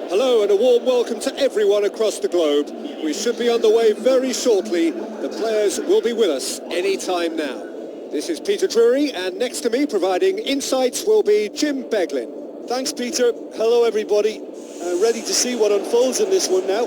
Hello and a warm welcome to everyone across the globe. We should be underway very shortly. The players will be with us any time now. This is Peter Drury, and next to me providing insights will be Jim Beglin. Thanks, Peter. Hello, everybody. Ready to see what unfolds in this one now.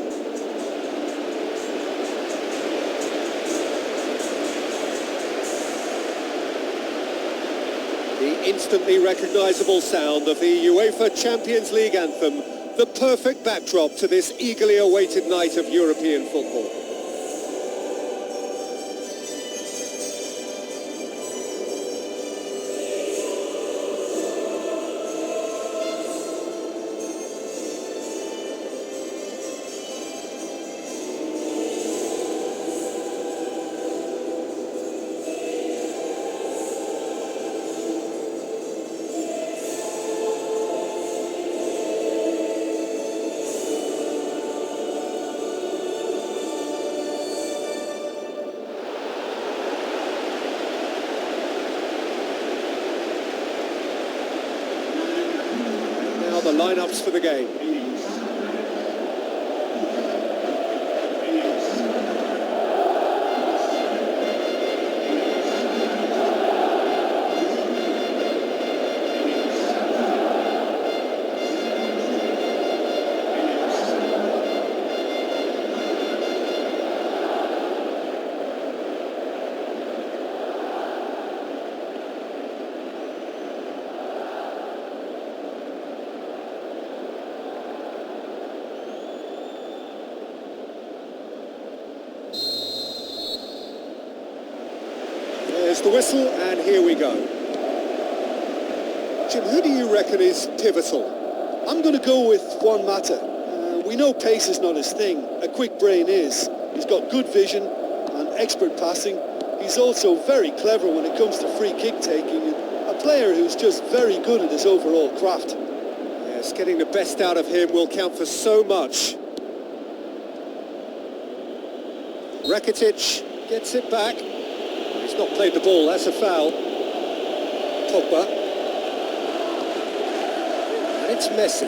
The instantly recognisable sound of the UEFA Champions League anthem, the perfect backdrop to this eagerly awaited night of European football. The lineups for the game. There's the whistle, and here we go. Jim, who do you reckon is pivotal? I'm going to go with Juan Mata. We know pace is not his thing. A quick brain is. He's got good vision and expert passing. He's also very clever when it comes to free kick taking. And a player who's just very good at his overall craft. Yes, getting the best out of him will count for so much. Rakitic gets it back. He's not played the ball, that's a foul. Pogba. And it's Messi.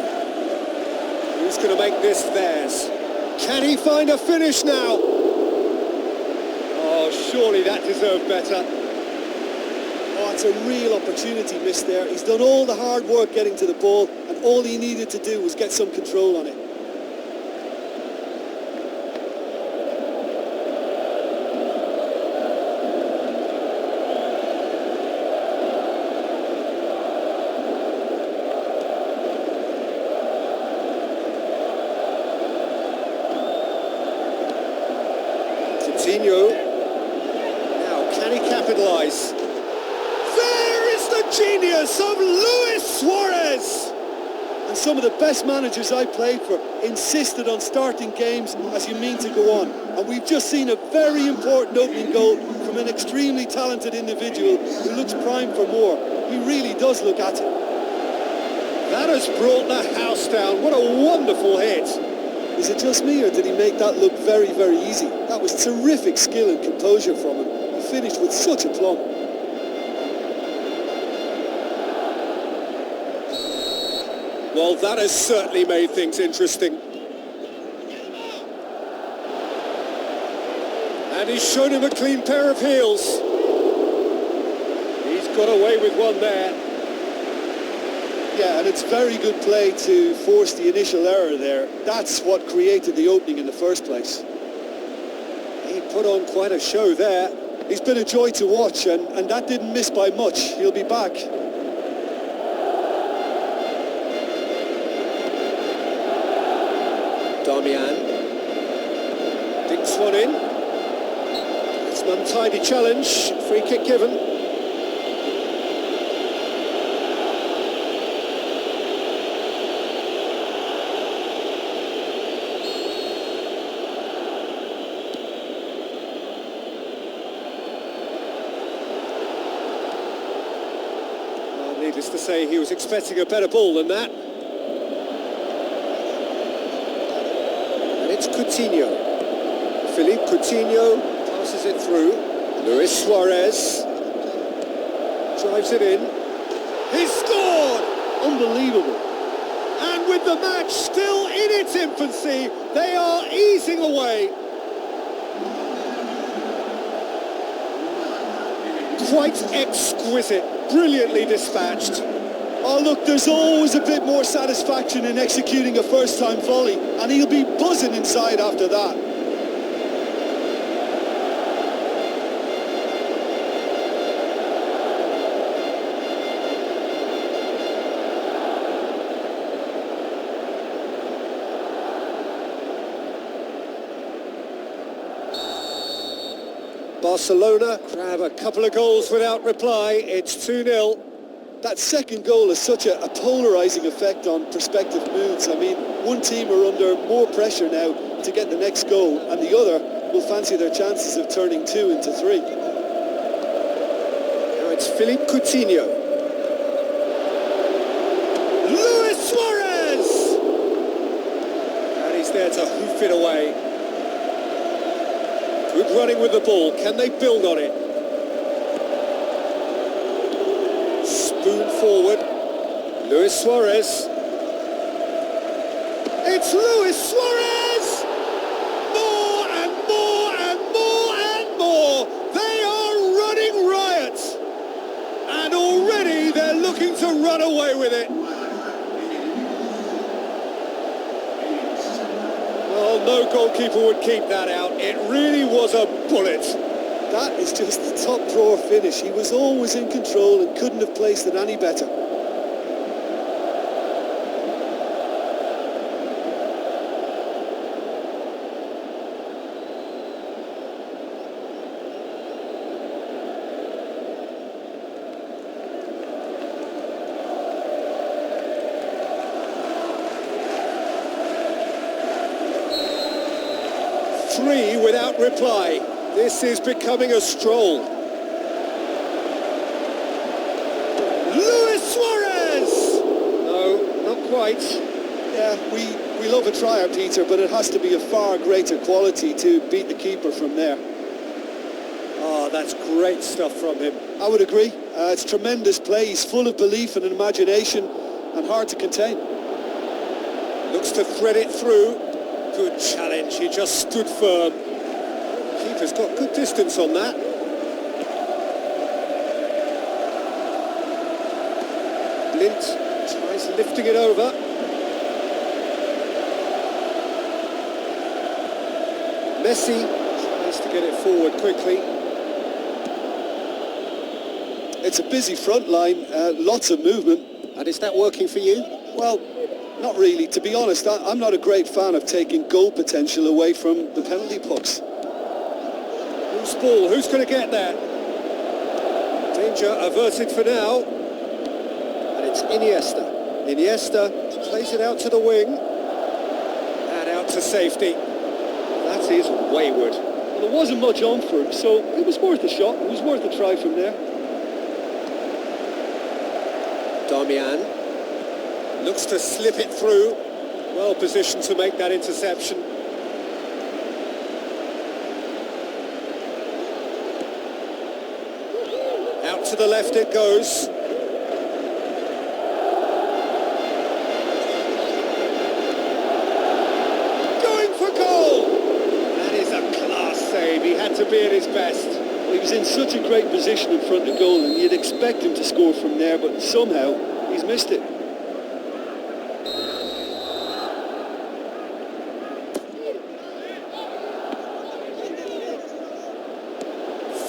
Who's going to make this theirs? Can he find a finish now? Oh, surely that deserved better. Oh, it's a real opportunity missed there. He's done all the hard work getting to the ball, and all he needed to do was get some control on it. Now, can he capitalise? There is the genius of Luis Suarez! And some of the best managers I played for insisted on starting games as you mean to go on. And we've just seen a very important opening goal from an extremely talented individual who looks primed for more. He really does look at it. That has brought the house down. What a wonderful hit. Is it just me, or did he make that look very, very easy? That was terrific skill and composure from him. He finished with such aplomb. Well, that has certainly made things interesting. And he's shown him a clean pair of heels. He's got away with one there. Yeah, and it's very good play to force the initial error there. That's what created the opening in the first place. He put on quite a show there. He's been a joy to watch, and that didn't miss by much. He'll be back. Damian dinks one in. It's an untidy challenge. Free kick given. Needless to say, he was expecting a better ball than that. And it's Coutinho. Philippe Coutinho passes it through. Luis Suarez drives it in. He's scored! Unbelievable. And with the match still in its infancy, they are easing away. Quite exquisite. Brilliantly dispatched. Oh look, there's always a bit more satisfaction in executing a first-time volley, and he'll be buzzing inside after that. Barcelona grab a couple of goals without reply. It's 2-0. That second goal has such a polarising effect on prospective moods. I mean, one team are under more pressure now to get the next goal, and the other will fancy their chances of turning 2 into 3. Now it's Philippe Coutinho. Luis Suarez! And he's there to hoof it away. Good running with the ball. Can they build on it? Spoon forward. Luis Suarez. It's Luis Suarez! More and more and more and more. They are running riot. And already they're looking to run away with it. Well, no goalkeeper would keep that out. It really was a bullet. That is just the top drawer finish. He was always in control and couldn't have placed it any better. Three without reply. This is becoming a stroll. Luis Suarez! No, not quite. Yeah, we love a tryer, Peter, but it has to be a far greater quality to beat the keeper from there. Oh, that's great stuff from him. I would agree. It's tremendous play. He's full of belief and imagination and hard to contain. Looks to thread it through. Good challenge, he just stood firm. Keeper's got good distance on that. Blind tries lifting it over. Messi tries to get it forward quickly. It's a busy front line, lots of movement. And is that working for you? Well, not really. To be honest, I'm not a great fan of taking goal potential away from the penalty pucks. Who's ball? Who's going to get that? Danger averted for now. And it's Iniesta. Iniesta plays it out to the wing. And out to safety. That is wayward. Well, there wasn't much on for him, so it was worth a shot. It was worth a try from there. Damian looks to slip it through. Well positioned to make that interception. Out to the left it goes. best. Well, he was in such a great position in front of goal, and you'd expect him to score from there, but somehow he's missed it.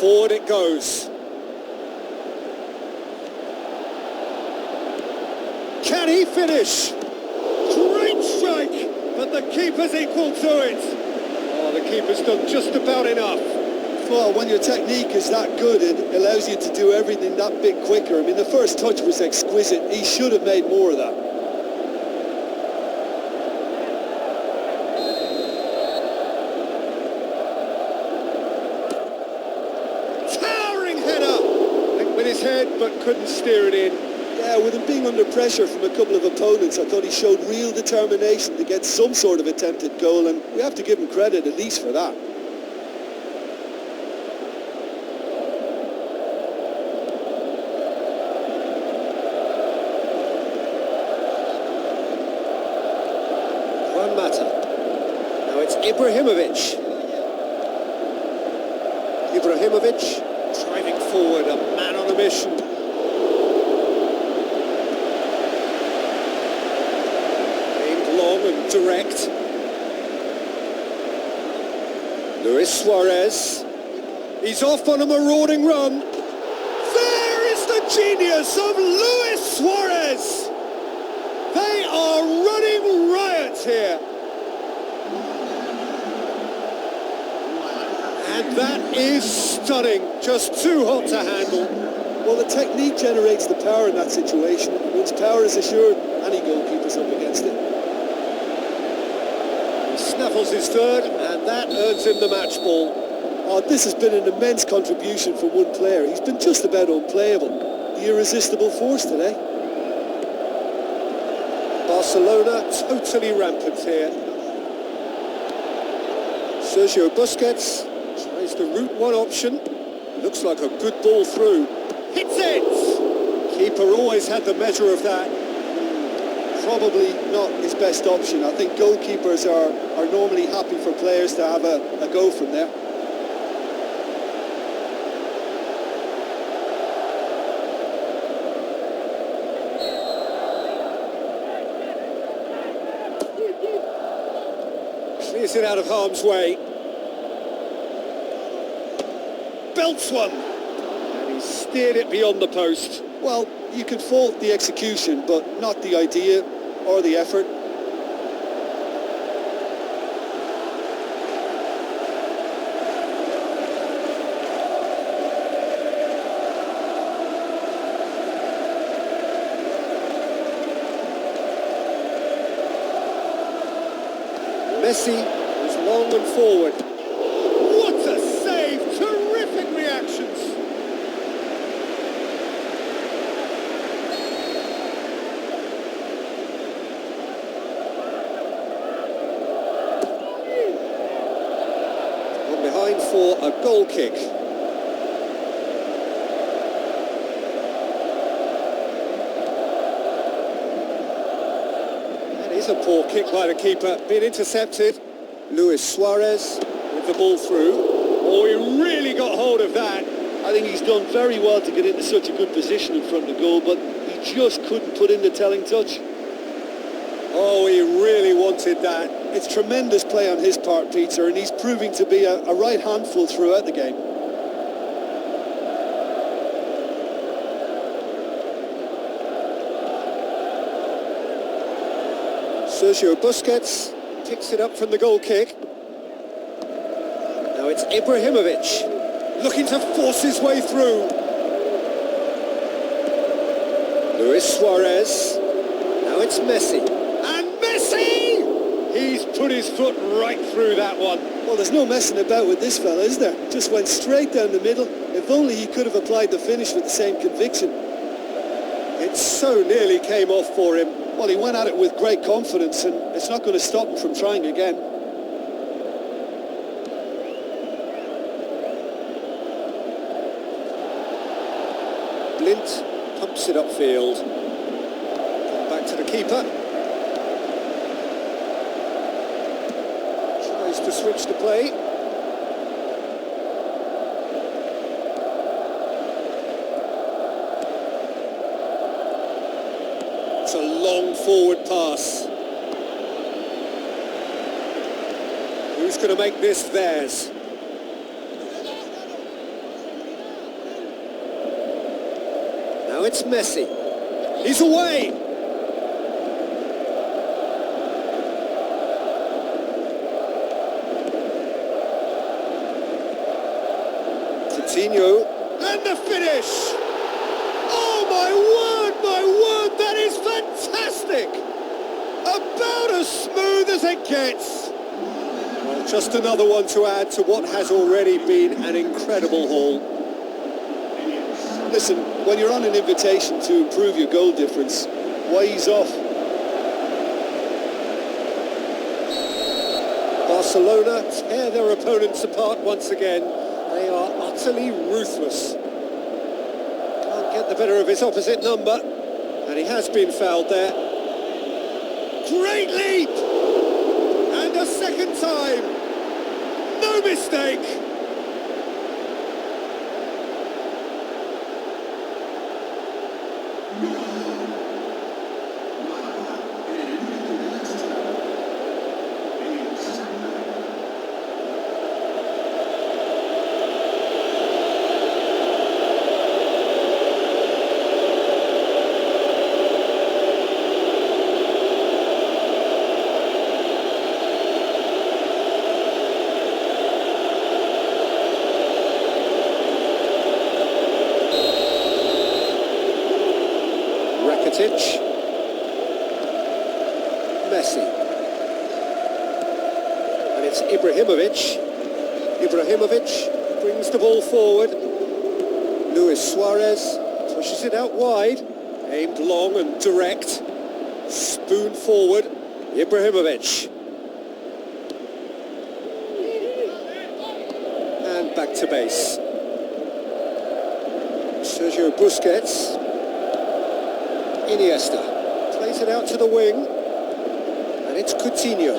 Forward it goes. Can he finish? Great strike, but the keeper's equal to it. Oh, the keeper's done just about enough. Well, when your technique is that good, it allows you to do everything that bit quicker. I mean, the first touch was exquisite. He should have made more of that. Towering header! Linked with his head, but couldn't steer it in. Yeah, with him being under pressure from a couple of opponents, I thought he showed real determination to get some sort of attempt at goal, and we have to give him credit at least for that. Now it's Ibrahimovic. Ibrahimovic driving forward, a man on a mission. Aimed long and direct. Luis Suarez. He's off on a marauding run. There is the genius of Luis Suarez. They are running riot here. And that is stunning. Just too hot to handle. Well, the technique generates the power in that situation. Once power is assured, any goalkeeper's up against it. He snaffles his third, and that earns him the match ball. Oh, this has been an immense contribution from one player. He's been just about unplayable. The irresistible force today. Barcelona totally rampant here. Sergio Busquets tries the route one option. Looks like a good ball through. Hits it! Keeper always had the measure of that. Probably not his best option. I think goalkeepers are normally happy for players to have a go from there. Clears it out of harm's way. Belts one. And he steered it beyond the post. Well, you can fault the execution, but not the idea or the effort. Messi was long and forward. What a save! Terrific reactions! On behind for a goal kick. It's a poor kick by the keeper, being intercepted. Luis Suarez with the ball through. Oh, he really got hold of that. I think he's done very well to get into such a good position in front of goal, but he just couldn't put in the telling touch. Oh, he really wanted that. It's tremendous play on his part, Peter, and he's proving to be a right handful throughout the game. Sergio Busquets picks it up from the goal kick. Now it's Ibrahimovic looking to force his way through. Luis Suarez. Now it's Messi. And Messi! He's put his foot right through that one. Well, there's no messing about with this fella, is there? Just went straight down the middle. If only he could have applied the finish with the same conviction. It so nearly came off for him. Well, he went at it with great confidence, and it's not going to stop him from trying again. Blint pumps it upfield. Back to the keeper. Tries to switch the play. It's a long forward pass. Who's going to make this theirs? Now it's Messi. He's away! Coutinho, and the finish! Oh my word, that is fantastic! About as smooth as it gets. Well, just another one to add to what has already been an incredible haul. Listen, when you're on an invitation to improve your goal difference, why ease off? Barcelona tear their opponents apart once again. They are utterly ruthless. Can't get the better of his opposite number, and he has been fouled there. Great leap! And a second time. No mistake. Messi. And it's Ibrahimovic. Ibrahimovic brings the ball forward. Luis Suarez pushes it out wide. Aimed long and direct. Spoon forward. Ibrahimovic. And back to base. Sergio Busquets. Iniesta plays it out to the wing, and it's Coutinho.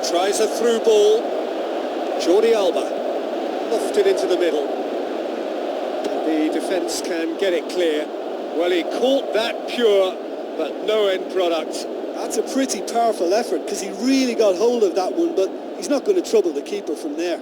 Tries a through ball. Jordi Alba lofted into the middle. The defence can get it clear. Well, he caught that pure, but no end product. That's a pretty powerful effort, because he really got hold of that one, but he's not going to trouble the keeper from there.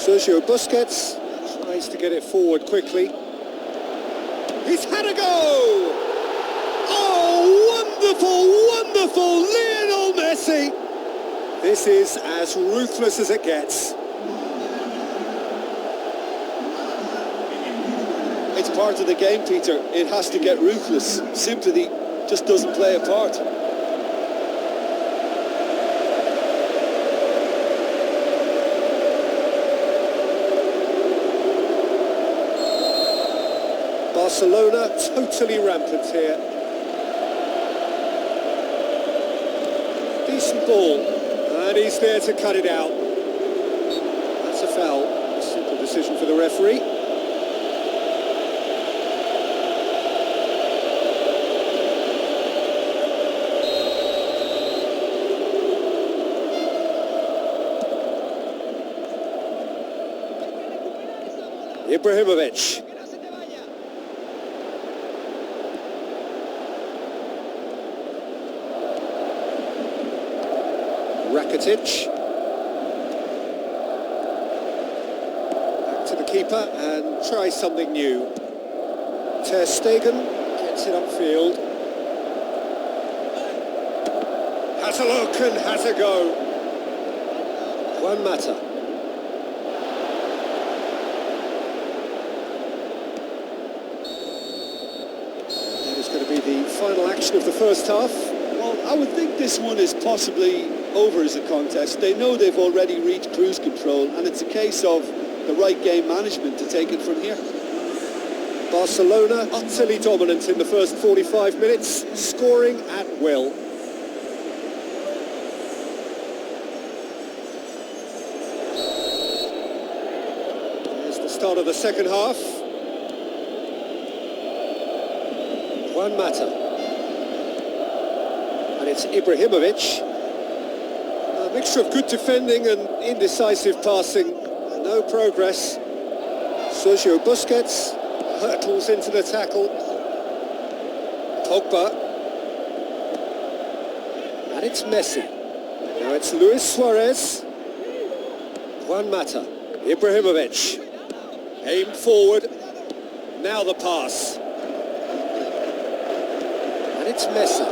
Sergio Busquets tries to get it forward quickly. He's had a go! Oh, wonderful, Lionel Messi! This is as ruthless as it gets. It's part of the game, Peter. It has to get ruthless. Sympathy just doesn't play a part. Barcelona totally rampant here. Decent ball, and he's there to cut it out. That's a foul. A simple decision for the referee. Ibrahimovic. Rakitic. Back to the keeper and tries something new. Ter Stegen gets it upfield. Has a look and has a go. Juan Mata. That is going to be the final action of the first half. Well, I would think this one is possibly over as a contest. They know they've already reached cruise control, and it's a case of the right game management to take it from here. Barcelona utterly dominant in the first 45 minutes, scoring at will. start of the second half. Juan Mata. And it's Ibrahimovic. A mixture of good defending and indecisive passing. No progress. Sergio Busquets hurtles into the tackle. Pogba. And it's Messi. Now it's Luis Suarez. Juan Mata. Ibrahimovic. Aim forward. Now the pass. And it's Messi.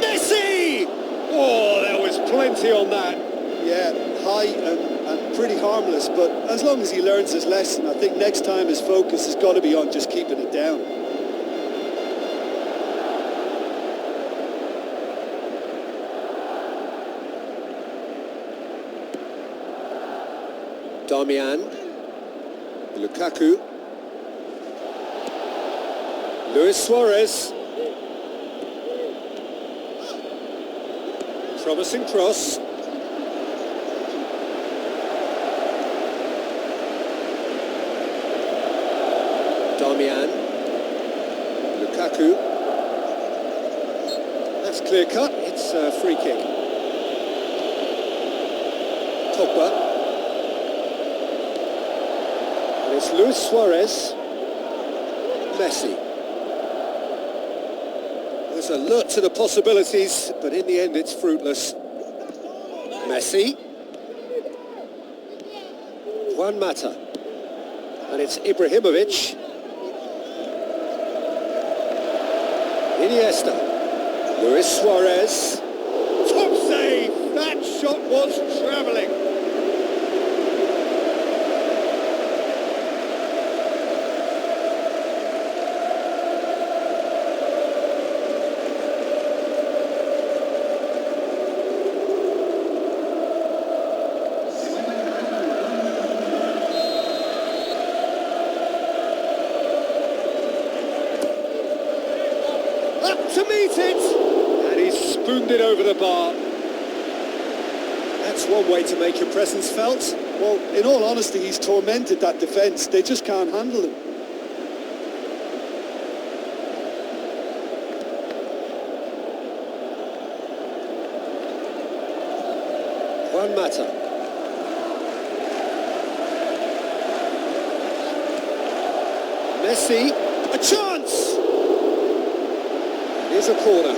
Messi! Oh, there was plenty on that. Yeah, high and pretty harmless, but as long as he learns his lesson, I think next time his focus has got to be on just keeping it down. Darmian. Lukaku. Luis Suarez. Promising cross. Darmian. Lukaku. That's clear cut. It's a free kick. Pogba. And it's Luis Suarez. Messi. There's a lot to the possibilities, but in the end it's fruitless. Messi. Juan Mata. And it's Ibrahimovic. Iniesta. Luis Suarez. Top save! That shot was travelling. To meet it, and he's spooned it over the bar. That's one way to make your presence felt. Well, in all honesty, he's tormented that defence. They just can't handle him. Juan Mata. Messi, a chance! Here's a corner.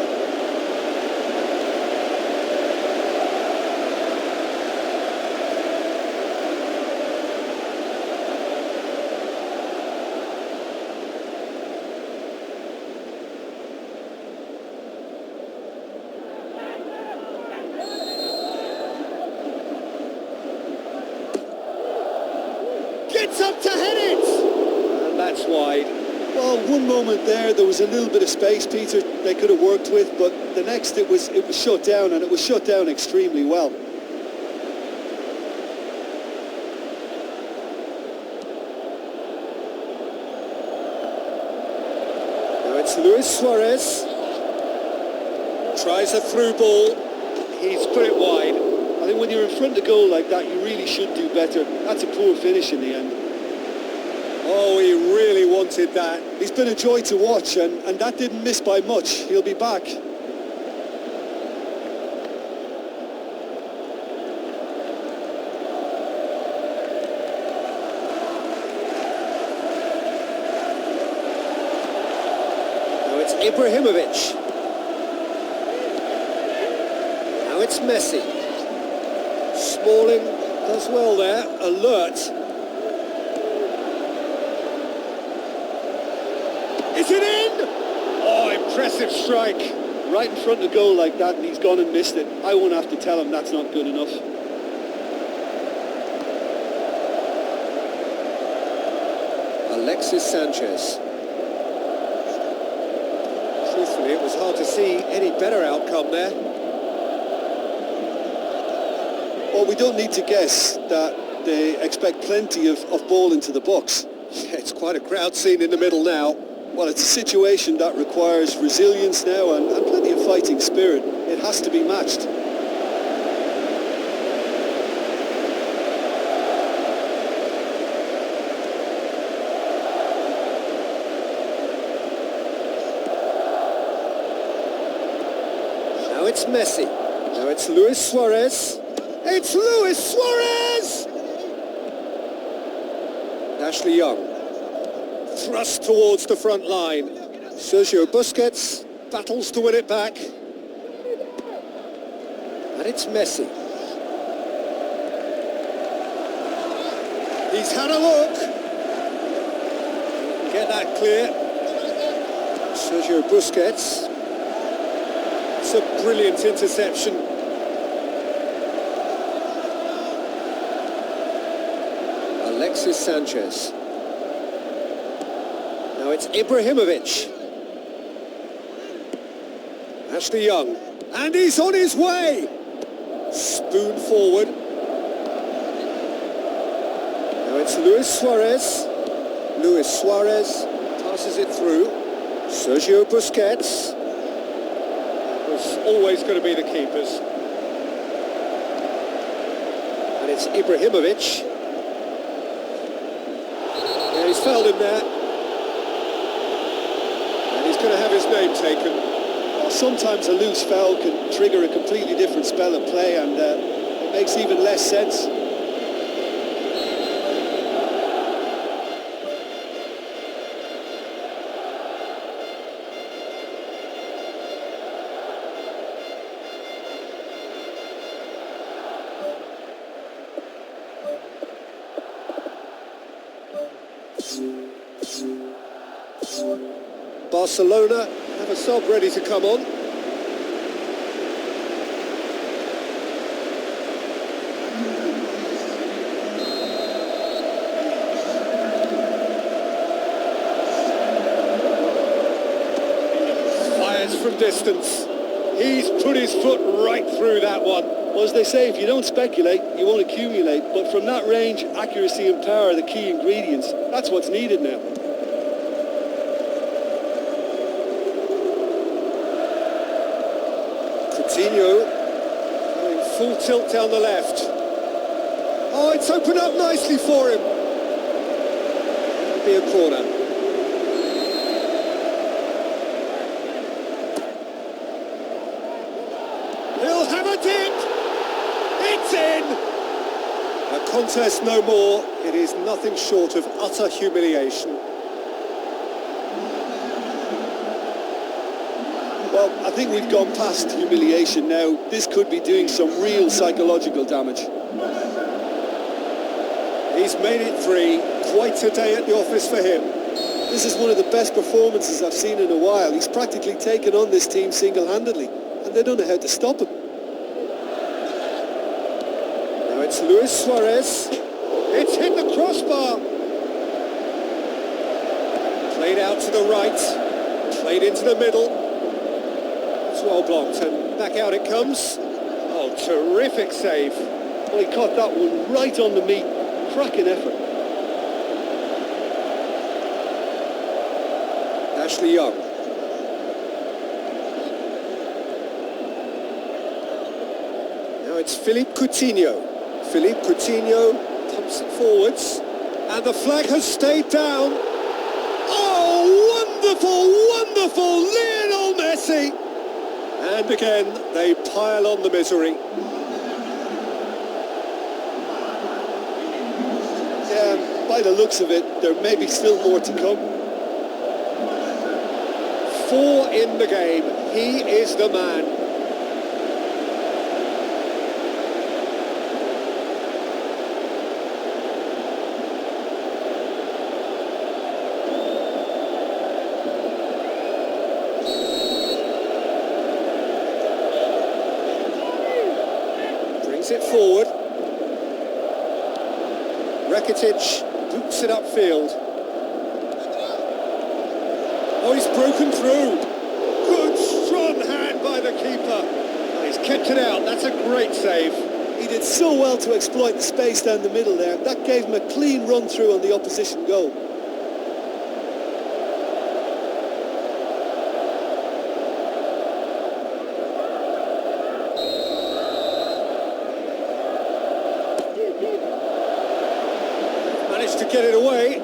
Gets up to head it! And that's wide. Well, one moment there was a little bit of space, Peter, they could have worked with, but the next it was shut down, and it was shut down extremely well. Now it's Luis Suarez. Tries a through ball. He's put it wide. I think when you're in front of goal like that, you really should do better. That's a poor finish in the end. Oh, he really wanted that. He's been a joy to watch, and that didn't miss by much. He'll be back. Now it's Ibrahimovic. Now it's Messi. Smalling does well there, alert. Is it in? Oh, impressive strike. Right in front of goal like that, and he's gone and missed it. I won't have to tell him that's not good enough. Alexis Sanchez. Truthfully, it was hard to see any better outcome there. Well, we don't need to guess that they expect plenty of ball into the box. Yeah, it's quite a crowd scene in the middle now. Well, it's a situation that requires resilience now and plenty of fighting spirit. It has to be matched. it's Messi. Now it's Luis Suarez. It's Luis Suarez! Ashley Young. Thrust towards the front line. Sergio Busquets battles to win it back. And it's Messi. He's had a look. Get that clear. Sergio Busquets. It's a brilliant interception. Alexis Sanchez. Now it's Ibrahimovic. Ashley Young. And he's on his way! Spoon forward. Now it's Luis Suarez. Luis Suarez passes it through. Sergio Busquets. It was always going to be the keepers. And it's Ibrahimovic. Yeah, he's fouled him there. And he's going to have his name taken. Well, sometimes a loose foul can trigger a completely different spell of play, and it makes even less sense. Barcelona have a sub ready to come on. Fires from distance. He's put his foot right through that one. Well, as they say, if you don't speculate, you won't accumulate. But from that range, accuracy and power are the key ingredients. That's what's needed now. Coutinho going full tilt down the left. Oh, it's opened up nicely for him. That'll be a corner. He'll have a dip. It's in. A contest no more. It is nothing short of utter humiliation. Well, I think we've gone past humiliation now. This could be doing some real psychological damage. He's made it 3. Quite a day at the office for him. This is one of the best performances I've seen in a while. He's practically taken on this team single-handedly, and they don't know how to stop him. Now it's Luis Suarez. It's hit the crossbar. Played out to the right. Played into the middle. Well blocked, and back out it comes. Oh, terrific save. Well, he caught that one right on the meat. Cracking effort. Ashley Young. Now it's Philippe Coutinho. Philippe Coutinho pumps it forwards, and the flag has stayed down. Oh, wonderful, wonderful Lionel Messi! And again, they pile on the misery. Yeah, by the looks of it, there may be still more to come. 4 in the game. He is the man. It forward. Rakitic boots it upfield. Oh, he's broken through. Good strong hand by the keeper. He's kept it out. That's a great save. He did so well to exploit the space down the middle there. That gave him a clean run through on the opposition goal. To get it away.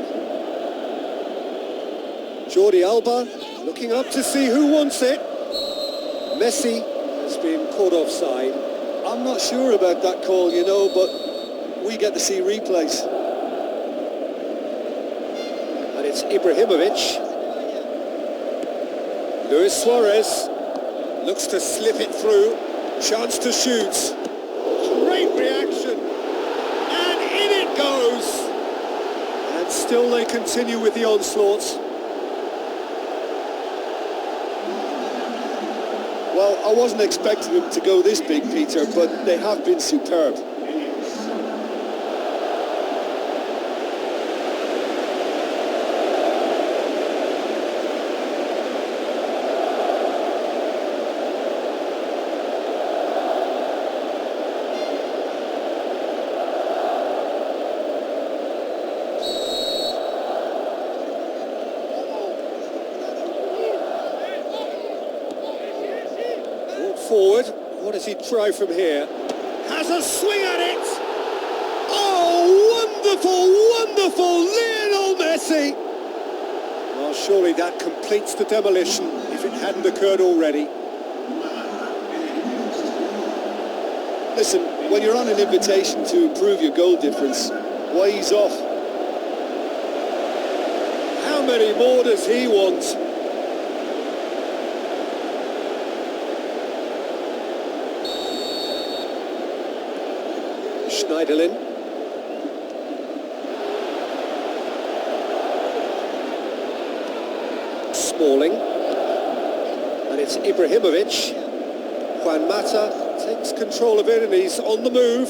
Jordi Alba looking up to see who wants it. Messi has been caught offside. I'm not sure about that call, you know, but we get to see replays. And it's Ibrahimovic. Luis Suarez looks to slip it through. Chance to shoot. Great reaction. And in it goes. And still they continue with the onslaught. Well, I wasn't expecting them to go this big, Peter, but they have been superb. Forward, what does he try from here? Has a swing at it! Oh, wonderful, Lionel Messi! Well, surely that completes the demolition, if it hadn't occurred already. Listen, when you're on an invitation to improve your goal difference, why ease off? How many more does he want? Schneiderlin. Smalling. And it's Ibrahimovic. Juan Mata takes control of it and he's on the move.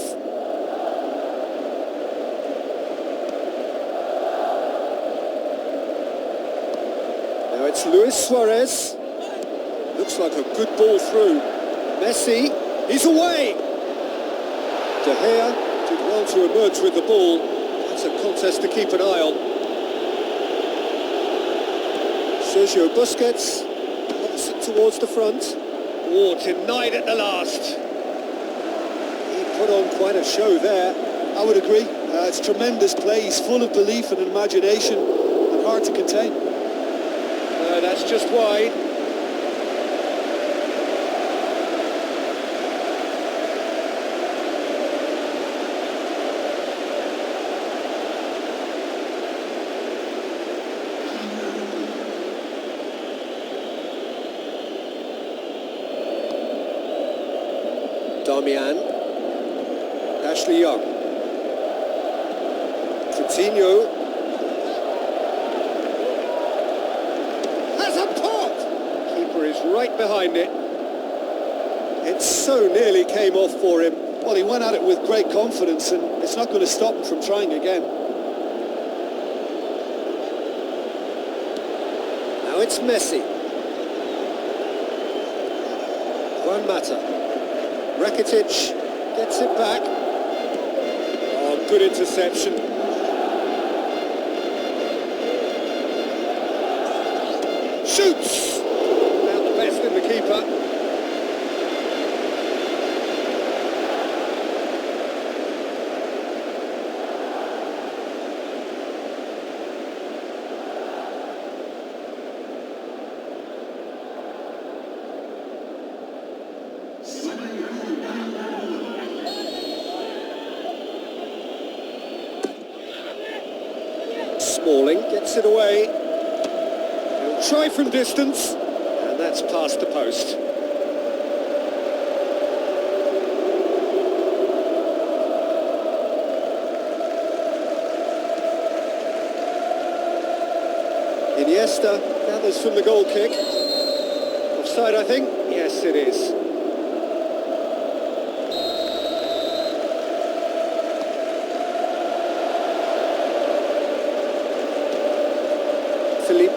Now it's Luis Suarez. Looks like a good ball through. Messi, he's away! De Gea did well to emerge with the ball. That's a contest to keep an eye on. Sergio Busquets pops it towards the front. Oh, denied at the last. He put on quite a show there. I would agree. It's tremendous play. He's full of belief and imagination and hard to contain. That's just wide. Darmian, Ashley Young, Coutinho, has a pop! Keeper is right behind it. It so nearly came off for him. Well, he went at it with great confidence and it's not going to stop him from trying again. Now it's Messi. Juan Mata. Rakitic gets it back. Oh, good interception. Shoots! About the best in the keeper. Smalling gets it away. He'll try from distance, and that's past the post. Iniesta gathers from the goal kick. Offside, I think? Yes, it is.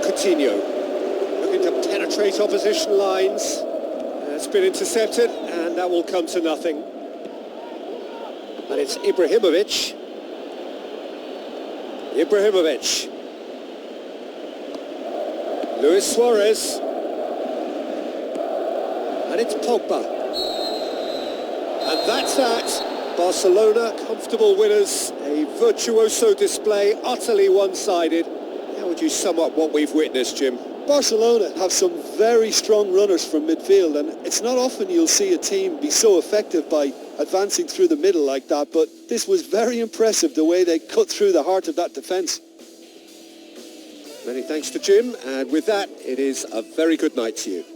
Coutinho looking to penetrate opposition lines. That's been intercepted and that will come to nothing. And it's Ibrahimovic. Luis Suarez. And it's Pogba. And that's that. Barcelona, comfortable winners. A virtuoso display, utterly one-sided. How would you sum up what we've witnessed, Jim? Barcelona have some very strong runners from midfield, and it's not often you'll see a team be so effective by advancing through the middle like that, but this was very impressive the way they cut through the heart of that defence. Many thanks to Jim, and with that, it is a very good night to you.